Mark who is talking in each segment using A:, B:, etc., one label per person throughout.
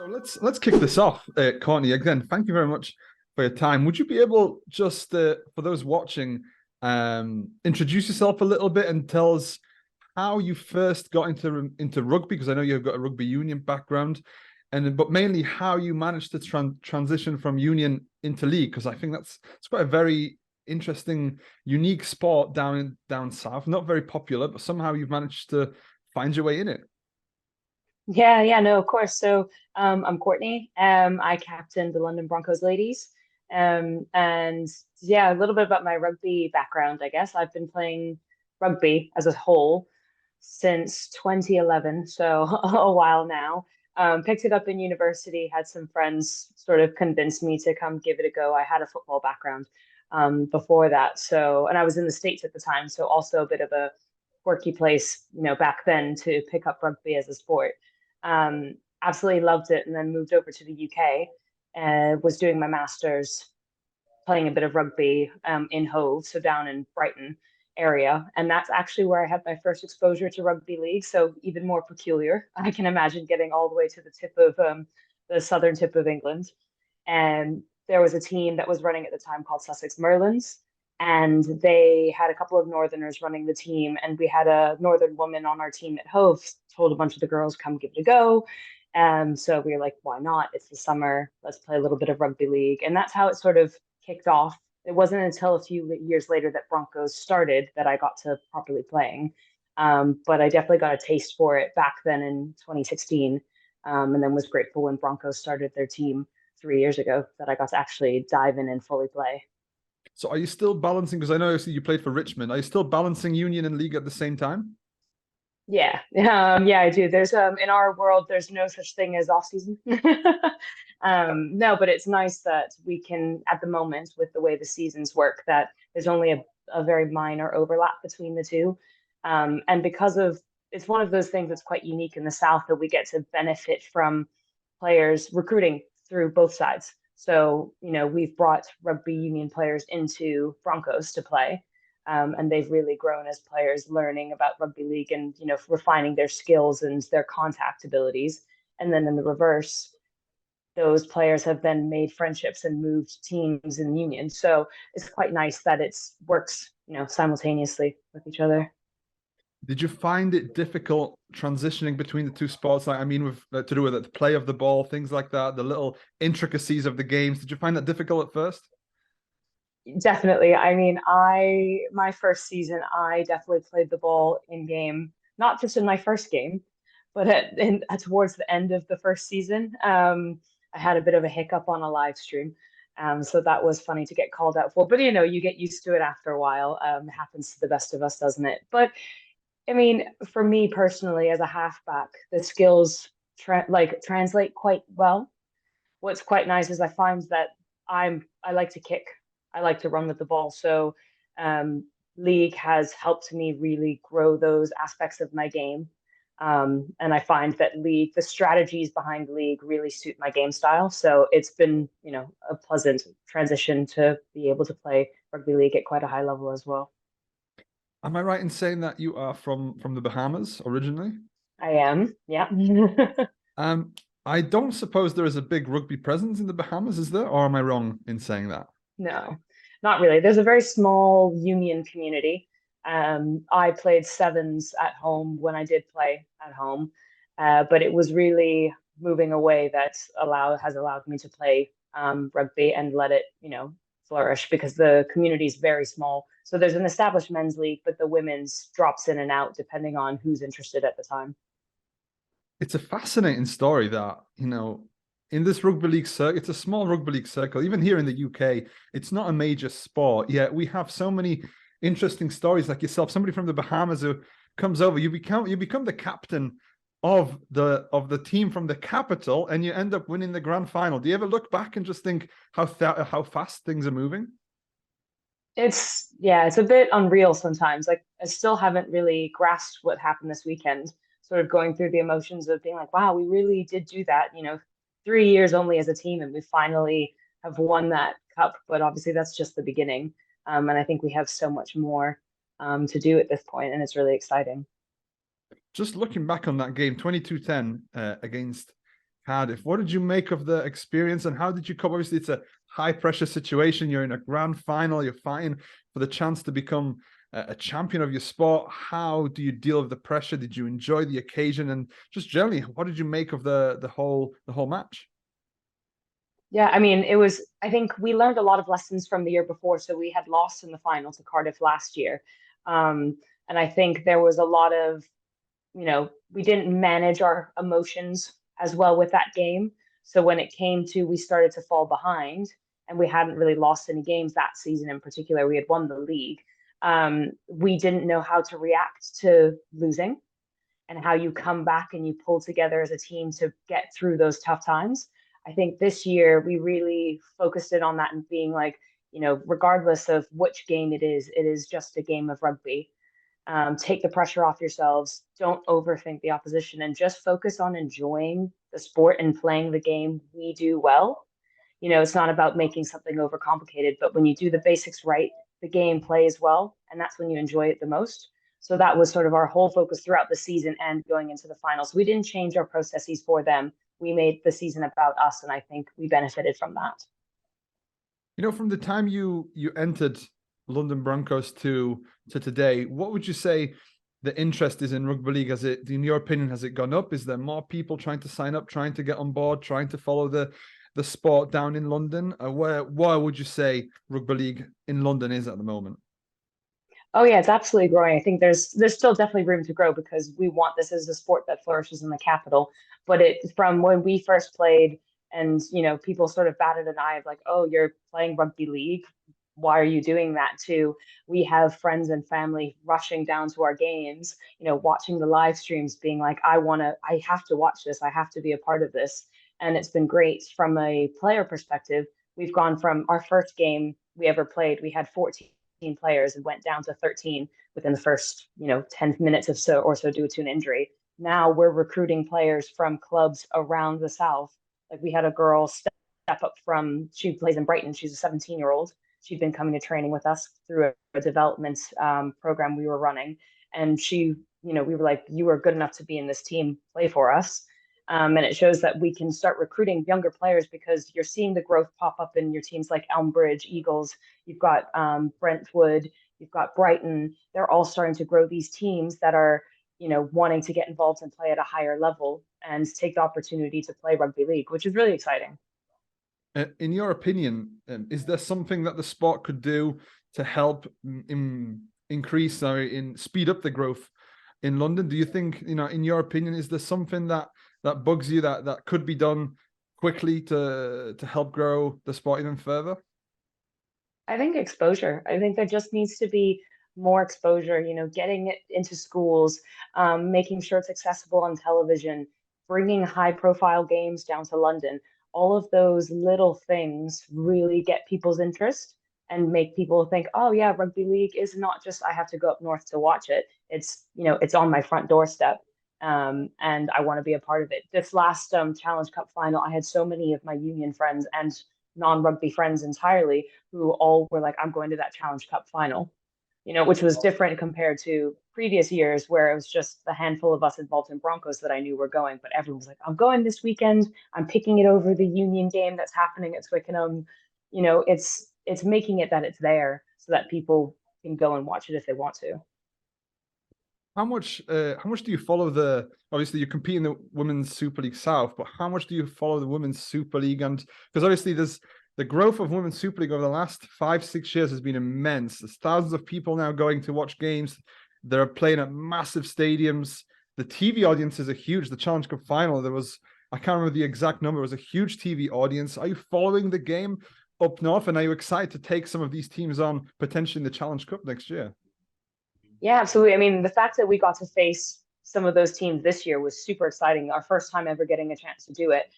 A: let's kick this off, Courtney. Again, thank you very much for your time. Would you be able just for those watching, introduce yourself a little bit and tell us how you first got into rugby? Because I know you've got a rugby union background, but mainly how you managed to transition from union into league. Because I think it's quite a very interesting, unique sport down south. Not very popular, but somehow you've managed to find your way in it.
B: Yeah, no, of course. So I'm Courtney. I captain the London Broncos Ladies. And yeah, a little bit about my rugby background, I guess. I've been playing rugby as a whole since 2011, so a while now. Picked it up in university, had some friends sort of convince me to come give it a go. I had a football background before that. So, and I was in the States at the time, so also a bit of a quirky place, back then to pick up rugby as a sport. Absolutely loved it, and then moved over to the UK and was doing my master's playing a bit of rugby in Hove, so down in Brighton area. And that's actually where I had my first exposure to rugby league. So even more peculiar. I can imagine getting all the way to the tip of the southern tip of England. And there was a team that was running at the time called Sussex Merlins. And they had a couple of Northerners running the team. And we had a Northern woman on our team at Hove, told a bunch of the girls, come give it a go. And so we were like, why not? It's the summer. Let's play a little bit of rugby league. And that's how it sort of kicked off. It wasn't until a few years later that Broncos started that I got to properly playing. But I definitely got a taste for it back then in 2016. And then was grateful when Broncos started their team 3 years ago that I got to actually dive in and fully play.
A: So are you still balancing? Because I know you played for Richmond. Are you still balancing union and league at the same time?
B: Yeah, yeah, I do. There's in our world, there's no such thing as off season. No, but it's nice that we can, at the moment, with the way the seasons work, that there's only a very minor overlap between the two. And because of it's one of those things that's quite unique in the South that we get to benefit from players recruiting through both sides. So, we've brought rugby union players into Broncos to play. And they've really grown as players, learning about rugby league and refining their skills and their contact abilities. And then in the reverse, those players have then made friendships and moved teams in union. So it's quite nice that it works, simultaneously with each other.
A: Did you find it difficult transitioning between the two sports? Like, I mean, with to do with it, the play of the ball, things like that, the little intricacies of the games. Did you find that difficult at first?
B: Definitely. I mean, my first season, I definitely played the ball in game, not just in my first game, but towards the end of the first season. I had a bit of a hiccup on a live stream. So that was funny to get called out for. But you get used to it after a while. It happens to the best of us, doesn't it? But I mean, for me personally, as a halfback, the skills translate quite well. What's quite nice is I find that I like to kick. I like to run with the ball. So um, league has helped me really grow those aspects of my game. And I find that the strategies behind league really suit my game style. So it's been, a pleasant transition to be able to play rugby league at quite a high level as well.
A: Am I right in saying that you are from the Bahamas originally?
B: I am, yeah.
A: Um, I don't suppose there is a big rugby presence in the Bahamas, is there? Or am I wrong in saying that?
B: No, not really. There's a very small union community. I played sevens at home when I did play at home, but it was really moving away that has allowed me to play rugby and let it, flourish because the community is very small. So there's an established men's league, but the women's drops in and out depending on who's interested at the time.
A: It's a fascinating story that, in this rugby league circle, it's a small rugby league circle. Even here in the UK, it's not a major sport. Yet we have so many interesting stories like yourself, somebody from the Bahamas who comes over, you become the captain of the team from the capital, and you end up winning the grand final. Do you ever look back and just think how fast things are moving?
B: It's a bit unreal sometimes. Like I still haven't really grasped what happened this weekend, sort of going through the emotions of being like, wow, we really did do that, 3 years only as a team, and we finally have won that cup. But obviously that's just the beginning. And I think we have so much more to do at this point, and it's really exciting.
A: Just looking back on that game, 22-10 against Cardiff. What did you make of the experience, and how did you cope? Obviously, it's a high pressure situation. You're in a grand final. You're fighting for the chance to become a champion of your sport. How do you deal with the pressure? Did you enjoy the occasion, and just generally, what did you make of the whole match?
B: Yeah, I mean, I think we learned a lot of lessons from the year before. So we had lost in the final to Cardiff last year. And I think there was a lot of, we didn't manage our emotions as well with that game. So when it came to, we started to fall behind and we hadn't really lost any games that season in particular. We had won the league. We didn't know how to react to losing and how you come back and you pull together as a team to get through those tough times. I think this year we really focused it on that and being like, regardless of which game it is just a game of rugby. Take the pressure off yourselves. Don't overthink the opposition and just focus on enjoying the sport and playing the game we do well. It's not about making something overcomplicated, but when you do the basics right, the game plays well, and that's when you enjoy it the most. So that was sort of our whole focus throughout the season and going into the finals. We didn't change our processes for them. We made the season about us, and I think we benefited from that.
A: From the time you entered London Broncos to today, what would you say the interest is in rugby league? In your opinion, has it gone up? Is there more people trying to sign up, trying to get on board, trying to follow the sport down in London? Where would you say rugby league in London is at the moment?
B: Oh yeah, it's absolutely growing. I think there's still definitely room to grow because we want this as a sport that flourishes in the capital. But from when we first played, and people sort of batted an eye of like, oh, you're playing rugby league. Why are you doing that too? We have friends and family rushing down to our games, watching the live streams, being like, I have to watch this. I have to be a part of this. And it's been great from a player perspective. We've gone from our first game we ever played, we had 14 players and went down to 13 within the first 10 minutes or so due to an injury. Now we're recruiting players from clubs around the south. Like we had a girl step up from, she plays in Brighton, she's a 17-year-old. She'd been coming to training with us through a development program we were running, and we were like, you are good enough to be in this team, play for us. And it shows that we can start recruiting younger players because you're seeing the growth pop up in your teams like Elmbridge, Eagles. You've got Brentwood, you've got Brighton. They're all starting to grow these teams that are, wanting to get involved and play at a higher level and take the opportunity to play rugby league, which is really exciting.
A: In your opinion, is there something that the sport could do to help increase or speed up the growth in London? Do you think, in your opinion, is there something that bugs you that could be done quickly to help grow the sport even further?
B: I think exposure. I think there just needs to be more exposure, getting it into schools, making sure it's accessible on television, bringing high profile games down to London. All of those little things really get people's interest and make people think, oh yeah, rugby league is not just I have to go up north to watch it. It's on my front doorstep. And I want to be a part of it. This last Challenge Cup final, I had so many of my union friends and non-rugby friends entirely who all were like, I'm going to that Challenge Cup final, which was different compared to previous years where it was just the handful of us involved in Broncos that I knew were going, but everyone was like, I'm going this weekend. I'm picking it over the union game that's happening at Twickenham. It's making it that it's there so that people can go and watch it if they want to.
A: How much do you follow obviously you compete in the Women's Super League South, but how much do you follow the Women's Super League? And because obviously there's the growth of Women's Super League over the last 5-6 years has been immense. There's thousands of people now going to watch games. They're playing at massive stadiums. The TV audiences are huge. The Challenge Cup final, I can't remember the exact number, it was a huge TV audience. Are you following the game up north, and are you excited to take some of these teams on potentially in the Challenge Cup next year?
B: Yeah, absolutely. I mean, the fact that we got to face some of those teams this year was super exciting. Our first time ever getting a chance to do it.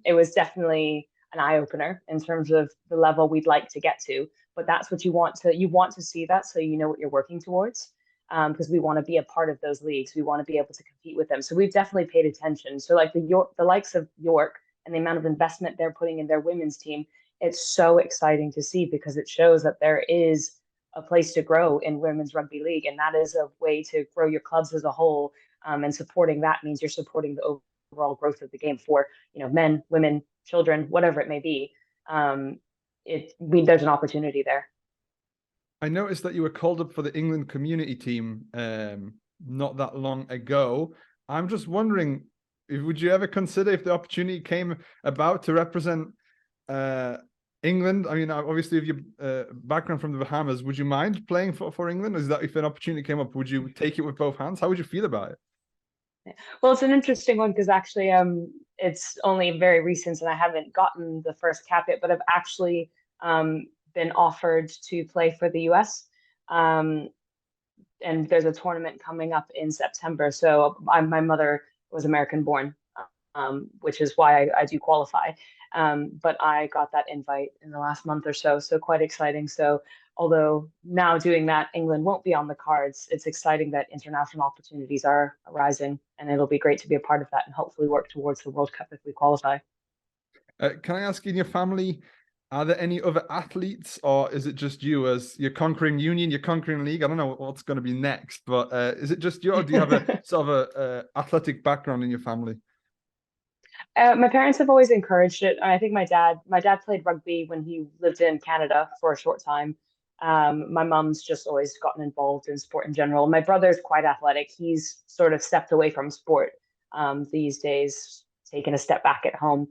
B: It was definitely an eye opener in terms of the level we'd like to get to. But that's what you want to see that so you know what you're working towards. Because we want to be a part of those leagues. We want to be able to compete with them. So we've definitely paid attention. So like the likes of York and the amount of investment they're putting in their women's team, it's so exciting to see because it shows that there is a place to grow in women's rugby league, and that is a way to grow your clubs as a whole. And supporting that means you're supporting the overall growth of the game for, men, women, children, whatever it may be. There's an opportunity there.
A: I noticed that you were called up for the England community team not that long ago. I'm just wondering, would you ever consider, if the opportunity came about, to represent England? I mean, obviously, with your background from the Bahamas, would you mind playing for England? Is that, if an opportunity came up, would you take it with both hands? How would you feel about it?
B: Well, it's an interesting one because actually, it's only very recent, and I haven't gotten the first cap yet, but I've actually been offered to play for the US. Um, and there's a tournament coming up in September. So my mother was American born, which is why I do qualify. But I got that invite in the last month or so, so quite exciting. So although now doing that, England won't be on the cards, it's exciting that international opportunities are arising, and it'll be great to be a part of that and hopefully work towards the World Cup if we qualify.
A: Can I ask, in your family, are there any other athletes, or is it just you? As you're conquering union, you're conquering league? I don't know what's going to be next, but is it just you, or do you have a sort of a athletic background in your family?
B: My parents have always encouraged it. I think my dad played rugby when he lived in Canada for a short time. My mom's just always gotten involved in sport in general. My brother's quite athletic. He's sort of stepped away from sport these days, taken a step back at home.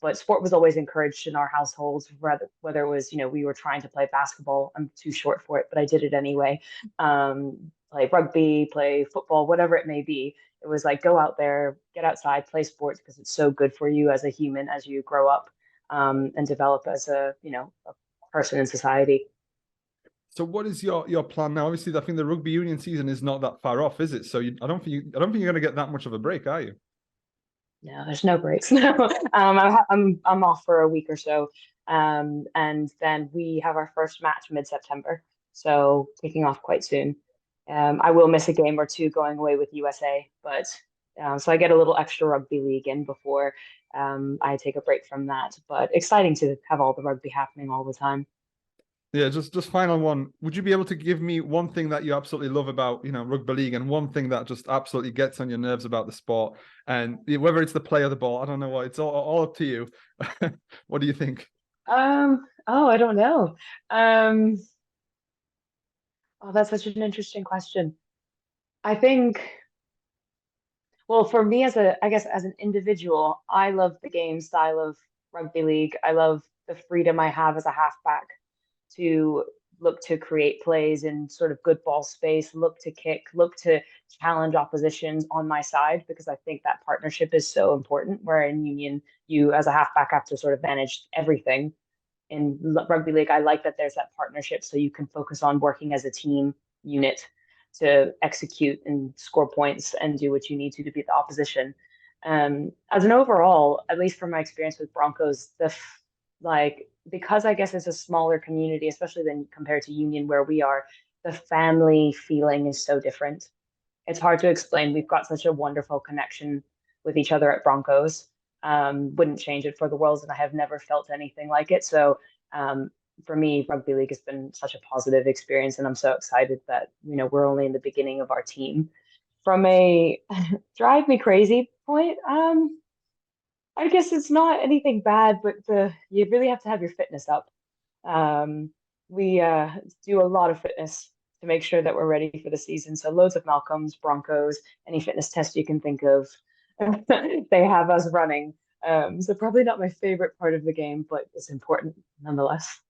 B: But sport was always encouraged in our households, whether it was, we were trying to play basketball. I'm too short for it, but I did it anyway. Play rugby, play football, whatever it may be. It was like, go out there, get outside, play sports because it's so good for you as a human as you grow up and develop as a person in society.
A: So, what is your plan now? Obviously, I think the rugby union season is not that far off, is it? So, I don't think you're going to get that much of a break, are you?
B: No, there's no breaks. No, I'm off for a week or so, and then we have our first match mid-September, so kicking off quite soon. I will miss a game or two going away with USA, but so I get a little extra rugby league in before I take a break from that. But exciting to have all the rugby happening all the time.
A: Yeah, just final one. Would you be able to give me one thing that you absolutely love about, rugby league, and one thing that just absolutely gets on your nerves about the sport? And whether it's the play or the ball, I don't know what. It's all up to you. What do you think?
B: Oh, I don't know. Um, oh, that's such an interesting question. I think, well, for me I guess as an individual, I love the game style of rugby league. I love the freedom I have as a halfback to look to create plays in sort of good ball space, look to kick, look to challenge oppositions on my side, because I think that partnership is so important. Where in union, you as a halfback have to sort of manage everything. In rugby league, I like that there's that partnership so you can focus on working as a team unit to execute and score points and do what you need to beat the opposition. As an overall, at least from my experience with Broncos, because I guess it's a smaller community, especially than compared to Union where we are, the family feeling is so different. It's hard to explain. We've got such a wonderful connection with each other at Broncos. Wouldn't change it for the world, and I have never felt anything like it. So for me, rugby league has been such a positive experience, and I'm so excited that we're only in the beginning of our team. From a drive me crazy point, I guess it's not anything bad, but you really have to have your fitness up. We do a lot of fitness to make sure that we're ready for the season. So loads of Malcolms, Broncos, any fitness test you can think of, they have us running. So probably not my favorite part of the game, but it's important nonetheless.